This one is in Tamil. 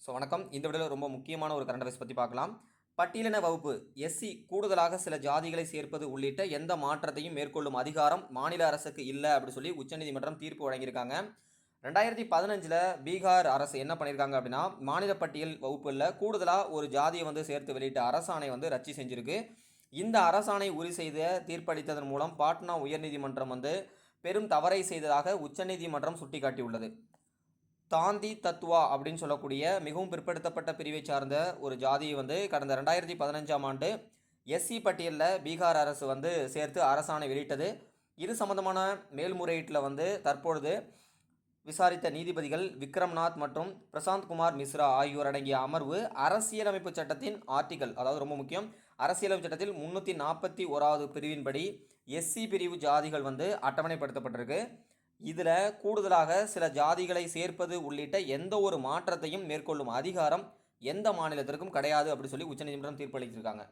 வணக்கம். இந்த வீடியோவில் ரொம்ப முக்கியமான ஒரு கரண்ட் அஃபேர்ஸ் பற்றி பார்க்கலாம். பட்டியலின வகுப்பு எஸ்சி கூடுதலாக சில ஜாதிகளை சேர்ப்பது உள்ளிட்ட எந்த மாற்றத்தையும் மேற்கொள்ளும் அதிகாரம் மாநில அரசுக்கு இல்லை அப்படி சொல்லி உச்சநீதிமன்றம் தீர்ப்பு வழங்கியிருக்காங்க. 2015 பீகார் அரசு என்ன பண்ணியிருக்காங்க அப்படின்னா, மாநில பட்டியல் வகுப்பில் கூடுதலாக ஒரு ஜாதியை சேர்த்து வெளியிட்ட அரசாணை ரத்து செஞ்சிருக்கு. இந்த அரசாணை உறுதி செய்த தீர்ப்பளித்ததன் மூலம் பாட்னா உயர்நீதிமன்றம் பெரும் தவறை செய்ததாக உச்சநீதிமன்றம் சுட்டிக்காட்டியுள்ளது. தாந்தி தத்துவா அப்படின்னு சொல்லக்கூடிய மிகவும் பிற்படுத்தப்பட்ட பிரிவை சார்ந்த ஒரு ஜாதியை கடந்த 2015ஆம் ஆண்டு எஸ்சி பட்டியலில் பீகார் அரசு சேர்த்து அரசாணை வெளியிட்டது. இது சம்பந்தமான மேல்முறையீட்டில் தற்பொழுது விசாரித்த நீதிபதிகள் விக்ரம்நாத் மற்றும் பிரசாந்த் குமார் மிஸ்ரா ஆகியோர் அடங்கிய அமர்வு அரசியலமைப்பு சட்டத்தின் ஆர்டிகல், அதாவது ரொம்ப முக்கியம், அரசியலமைப்பு சட்டத்தில் 341வது பிரிவின்படி எஸ்சி பிரிவு ஜாதிகள் அட்டவணைப்படுத்தப்பட்டிருக்கு. இதில் கூடுதலாக சில ஜாதிகளை சேர்ப்பது உள்ளிட்ட எந்த ஒரு மாற்றத்தையும் மேற்கொள்ளும் அதிகாரம் எந்த மாநிலத்திற்கும் கிடையாது அப்படி சொல்லி உச்சநீதிமன்றம் தீர்ப்பளித்திருக்காங்க.